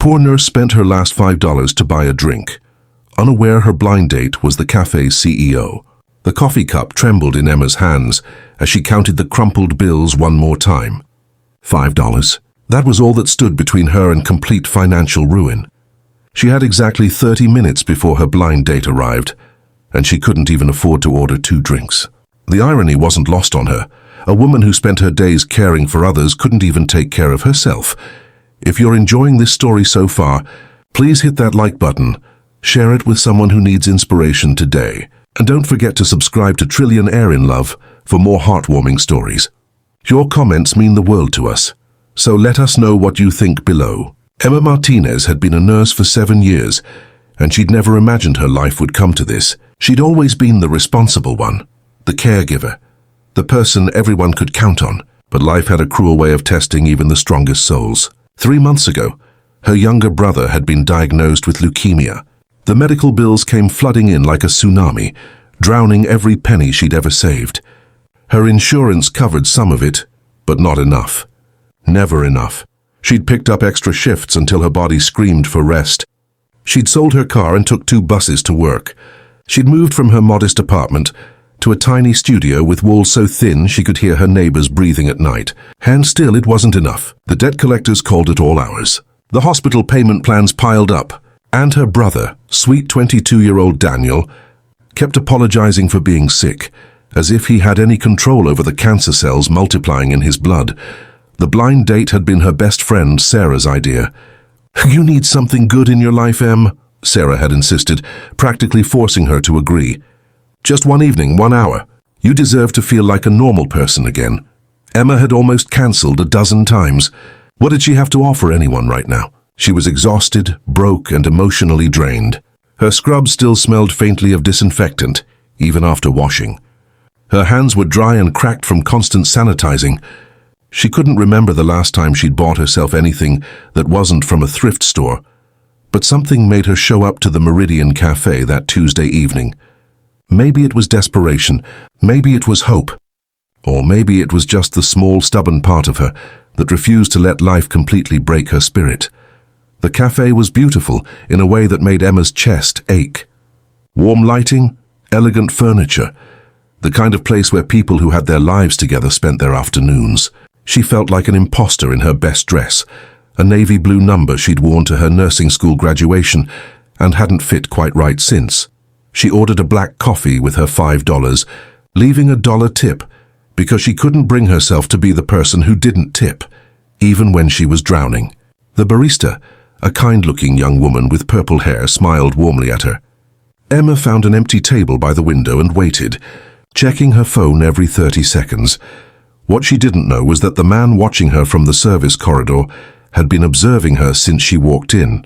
Poor nurse spent her last $5 to buy a drink, unaware her blind date was the cafe's CEO. The coffee cup trembled in Emma's hands as she counted the crumpled bills one more time. $5. That was all that stood between her and complete financial ruin. She had exactly 30 minutes before her blind date arrived, and she couldn't even afford to order 2 drinks. The irony wasn't lost on her. A woman who spent her days caring for others couldn't even take care of herself. If you're enjoying this story so far, please hit that like button, share it with someone who needs inspiration today, and don't forget to subscribe to Millionaire in Love for more heartwarming stories. Your comments mean the world to us, so let us know what you think below. Emma Martinez had been a nurse for 7 years, and she'd never imagined her life would come to this. She'd always been the responsible one, the caregiver, the person everyone could count on, but life had a cruel way of testing even the strongest souls. 3 months ago, her younger brother had been diagnosed with leukemia. The medical bills came flooding in like a tsunami, drowning every penny she'd ever saved. Her insurance covered some of it, but not enough. Never enough. She'd picked up extra shifts until her body screamed for rest. She'd sold her car and took 2 buses to work. She'd moved from her modest apartment to a tiny studio with walls so thin she could hear her neighbors breathing at night. And still it wasn't enough. The debt collectors called at all hours. The hospital payment plans piled up. And her brother, sweet 22-year-old Daniel, kept apologizing for being sick, as if he had any control over the cancer cells multiplying in his blood. The blind date had been her best friend Sarah's idea. "You need something good in your life, Em," Sarah had insisted, practically forcing her to agree. "Just one evening, 1 hour. You deserve to feel like a normal person again." Emma had almost cancelled a dozen times. What did she have to offer anyone right now? She was exhausted, broke, and emotionally drained. Her scrub still smelled faintly of disinfectant, even after washing. Her hands were dry and cracked from constant sanitizing. She couldn't remember the last time she'd bought herself anything that wasn't from a thrift store. But something made her show up to the Meridian Café that Tuesday evening. Maybe it was desperation, maybe it was hope, or maybe it was just the small, stubborn part of her that refused to let life completely break her spirit. The café was beautiful in a way that made Emma's chest ache. Warm lighting, elegant furniture, the kind of place where people who had their lives together spent their afternoons. She felt like an imposter in her best dress, a navy blue number she'd worn to her nursing school graduation and hadn't fit quite right since. She ordered a black coffee with her $5, leaving a $1 tip because she couldn't bring herself to be the person who didn't tip, even when she was drowning. The barista, a kind-looking young woman with purple hair, smiled warmly at her. Emma found an empty table by the window and waited, checking her phone every 30 seconds. What she didn't know was that the man watching her from the service corridor had been observing her since she walked in.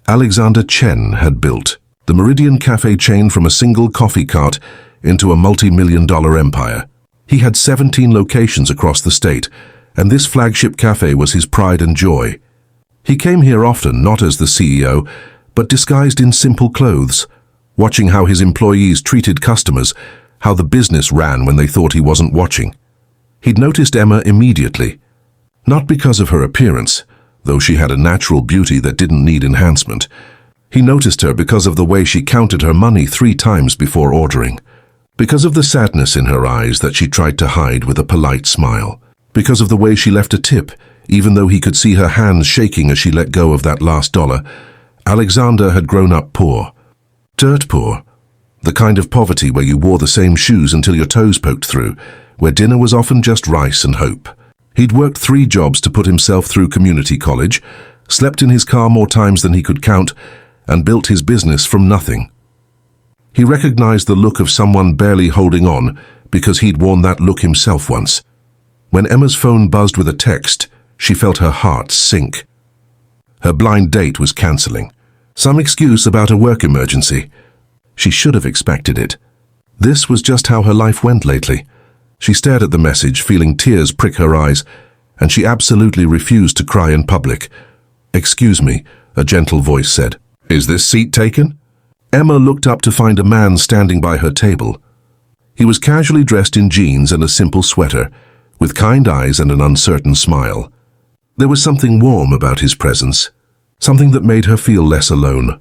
Alexander Chen had built the Meridian Café chain from a single coffee cart into a multi-million-dollar empire. He had 17 locations across the state, and this flagship café was his pride and joy. He came here often, not as the CEO, but disguised in simple clothes, watching how his employees treated customers, how the business ran when they thought he wasn't watching. He'd noticed Emma immediately, not because of her appearance, though she had a natural beauty that didn't need enhancement. He noticed her because of the way she counted her money 3 times before ordering, because of the sadness in her eyes that she tried to hide with a polite smile, because of the way she left a tip, even though he could see her hands shaking as she let go of that last $1. Alexander had grown up poor. Dirt poor. The kind of poverty where you wore the same shoes until your toes poked through, where dinner was often just rice and hope. He'd worked 3 jobs to put himself through community college, slept in his car more times than he could count, and built his business from nothing. He recognized the look of someone barely holding on because he'd worn that look himself once. When Emma's phone buzzed with a text, she felt her heart sink. Her blind date was cancelling. Some excuse about a work emergency. She should have expected it. This was just how her life went lately. She stared at the message, feeling tears prick her eyes, and she absolutely refused to cry in public. "Excuse me," a gentle voice said. "Is this seat taken?" Emma looked up to find a man standing by her table. He was casually dressed in jeans and a simple sweater, with kind eyes and an uncertain smile. There was something warm about his presence, something that made her feel less alone.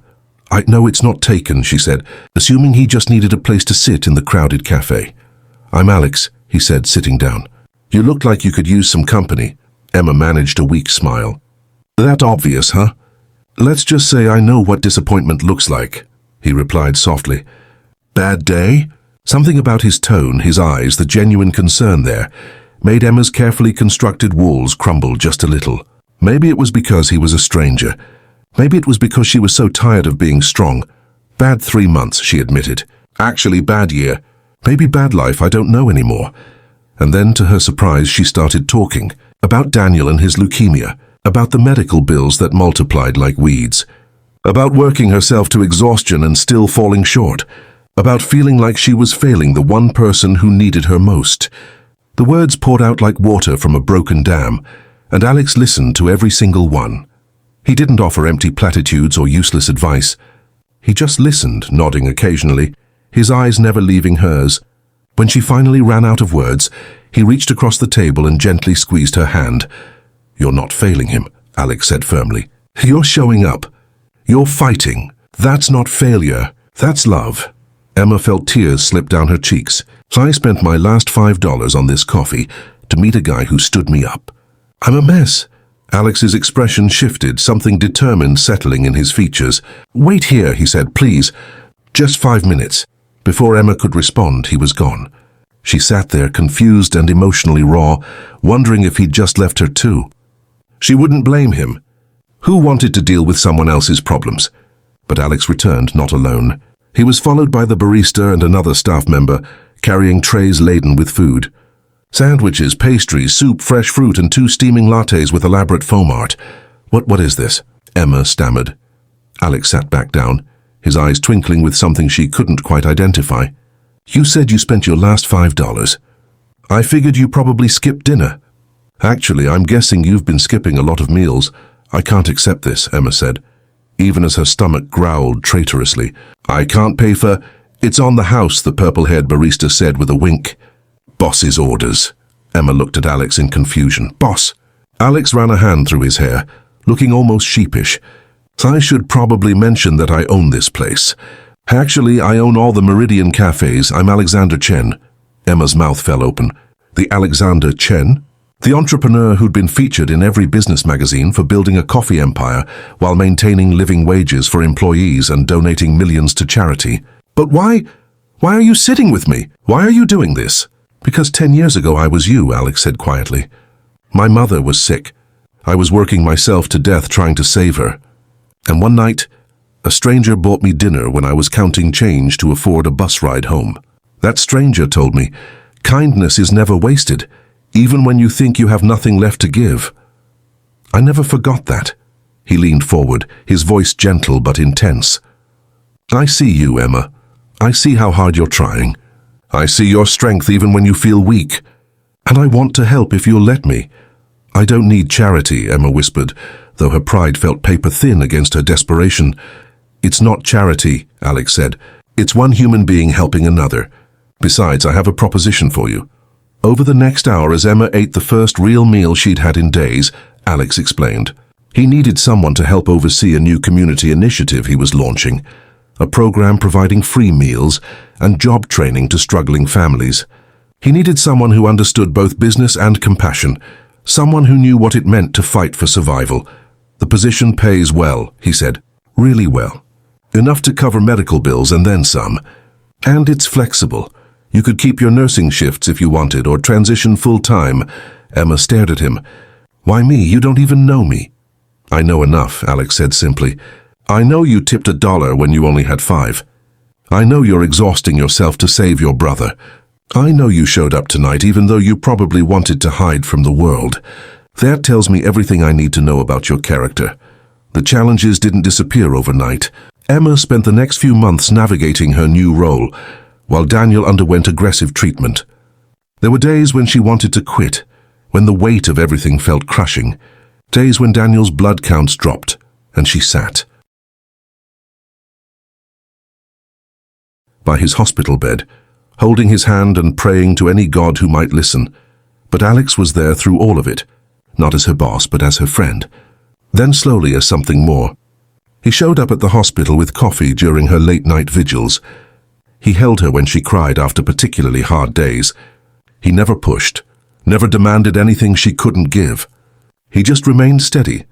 "I know it's not taken," she said, assuming he just needed a place to sit in the crowded cafe. "I'm Alex," he said, sitting down. "You look like you could use some company." Emma managed a weak smile. "That obvious, huh?" "Let's just say I know what disappointment looks like," he replied softly. "Bad day?" Something about his tone, his eyes, the genuine concern there, made Emma's carefully constructed walls crumble just a little. Maybe it was because he was a stranger. Maybe it was because she was so tired of being strong. "Bad 3 months," she admitted. "Actually, bad year. Maybe bad life, I don't know anymore." And then, to her surprise, she started talking about Daniel and his leukemia, about the medical bills that multiplied like weeds, about working herself to exhaustion and still falling short, about feeling like she was failing the one person who needed her most. The words poured out like water from a broken dam, and Alex listened to every single one. He didn't offer empty platitudes or useless advice. He just listened, nodding occasionally, his eyes never leaving hers. When she finally ran out of words, he reached across the table and gently squeezed her hand. "You're not failing him," Alex said firmly. "You're showing up. You're fighting. That's not failure. That's love." Emma felt tears slip down her cheeks. "I spent my last $5 on this coffee to meet a guy who stood me up. I'm a mess." Alex's expression shifted, something determined settling in his features. "Wait here," he said, "please. Just 5 minutes." Before Emma could respond, he was gone. She sat there, confused and emotionally raw, wondering if he'd just left her too. She wouldn't blame him. Who wanted to deal with someone else's problems? But Alex returned, not alone. He was followed by the barista and another staff member, carrying trays laden with food. Sandwiches, pastries, soup, fresh fruit, and 2 steaming lattes with elaborate foam art. What is this?" Emma stammered. Alex sat back down, his eyes twinkling with something she couldn't quite identify. "You said you spent your last $5. I figured you probably skipped dinner." "Actually, I'm guessing you've been skipping a lot of meals. I can't accept this," Emma said, even as her stomach growled traitorously. "I can't pay for—" "It's on the house," the purple-haired barista said with a wink. "Boss's orders." Emma looked at Alex in confusion. "Boss?" Alex ran a hand through his hair, looking almost sheepish. "I should probably mention that I own this place. Actually, I own all the Meridian cafes. I'm Alexander Chen." Emma's mouth fell open. "The Alexander Chen?" The entrepreneur who'd been featured in every business magazine for building a coffee empire while maintaining living wages for employees and donating millions to charity. "But why are you sitting with me? Why are you doing this?" "Because 10 years ago I was you," Alex said quietly. "My mother was sick. I was working myself to death trying to save her. And one night, a stranger bought me dinner when I was counting change to afford a bus ride home. That stranger told me, kindness is never wasted, even when you think you have nothing left to give." I never forgot that. He leaned forward, his voice gentle but intense. "I see you, Emma. I see how hard you're trying. I see your strength even when you feel weak. And I want to help if you'll let me." "I don't need charity," Emma whispered, though her pride felt paper-thin against her desperation. "It's not charity," Alex said. "It's one human being helping another. Besides, I have a proposition for you." Over the next hour, as Emma ate the first real meal she'd had in days, Alex explained. He needed someone to help oversee a new community initiative he was launching, a program providing free meals and job training to struggling families. He needed someone who understood both business and compassion, someone who knew what it meant to fight for survival. "The position pays well," he said. "Really well. Enough to cover medical bills and then some. And it's flexible. You could keep your nursing shifts if you wanted or transition full-time." Emma stared at him. "Why me? You don't even know me." "I know enough," Alex said simply. "I know you tipped $1 when you only had 5. I know you're exhausting yourself to save your brother. I know you showed up tonight even though you probably wanted to hide from the world. That tells me everything I need to know about your character. The challenges didn't disappear overnight." Emma spent the next few months navigating her new role, while Daniel underwent aggressive treatment. There were days when she wanted to quit, when the weight of everything felt crushing, days when Daniel's blood counts dropped, and she sat by his hospital bed, holding his hand and praying to any god who might listen. But Alex was there through all of it, not as her boss, but as her friend. then slowly as something more. He showed up at the hospital with coffee during her late-night vigils. He held her when she cried after particularly hard days. He never pushed, never demanded anything she couldn't give. He just remained steady,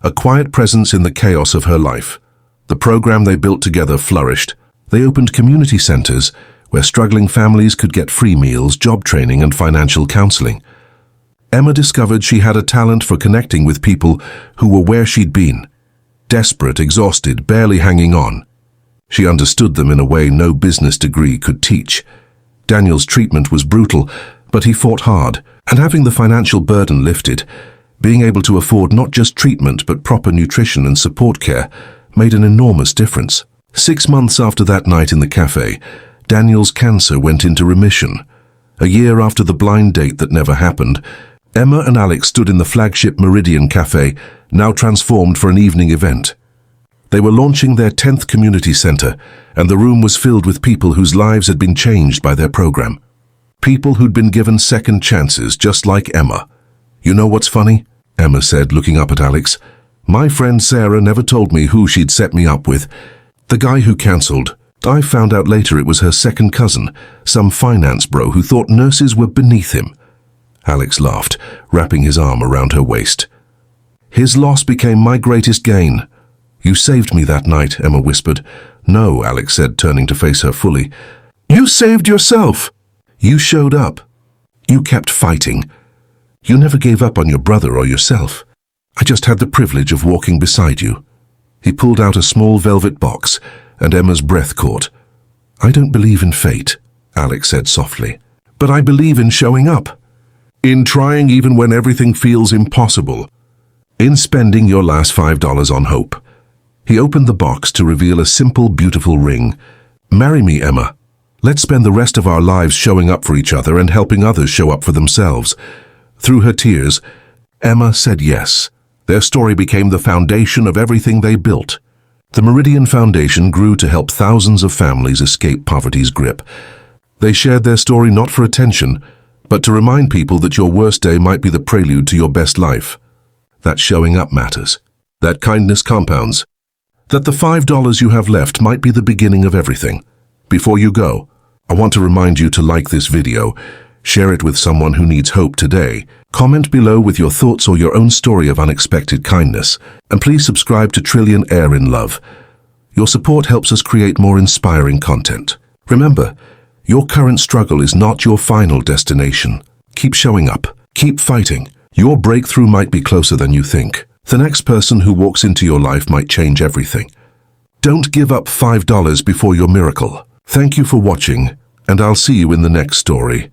a quiet presence in the chaos of her life. The program they built together flourished. They opened community centers where struggling families could get free meals, job training, and financial counseling. Emma discovered she had a talent for connecting with people who were where she'd been, desperate, exhausted, barely hanging on. She understood them in a way no business degree could teach. Daniel's treatment was brutal, but he fought hard, and having the financial burden lifted, being able to afford not just treatment but proper nutrition and support care, made an enormous difference. 6 months after that night in the cafe, Daniel's cancer went into remission. A year after the blind date that never happened, Emma and Alex stood in the flagship Meridian Cafe, now transformed for an evening event. They were launching their 10th community center, and the room was filled with people whose lives had been changed by their program. People who'd been given second chances, just like Emma. "You know what's funny?" Emma said, looking up at Alex. "My friend Sarah never told me who she'd set me up with. The guy who cancelled. I found out later it was her second cousin, some finance bro who thought nurses were beneath him." Alex laughed, wrapping his arm around her waist. "His loss became my greatest gain." "You saved me that night," Emma whispered. "No," Alex said, turning to face her fully. "You saved yourself." "You showed up. You kept fighting. You never gave up on your brother or yourself. I just had the privilege of walking beside you." He pulled out a small velvet box, and Emma's breath caught. "I don't believe in fate," Alex said softly, "but I believe in showing up. In trying even when everything feels impossible. In spending your last $5 on hope." He opened the box to reveal a simple, beautiful ring. "Marry me, Emma. Let's spend the rest of our lives showing up for each other and helping others show up for themselves." Through her tears, Emma said yes. Their story became the foundation of everything they built. The Meridian Foundation grew to help thousands of families escape poverty's grip. They shared their story not for attention, but to remind people that your worst day might be the prelude to your best life. That showing up matters. That kindness compounds. That the $5 you have left might be the beginning of everything. Before you go, I want to remind you to like this video, share it with someone who needs hope today, comment below with your thoughts or your own story of unexpected kindness, and please subscribe to Trillionaire in Love. Your support helps us create more inspiring content. Remember, your current struggle is not your final destination. Keep showing up. Keep fighting. Your breakthrough might be closer than you think. The next person who walks into your life might change everything. Don't give up $5 before your miracle. Thank you for watching, and I'll see you in the next story.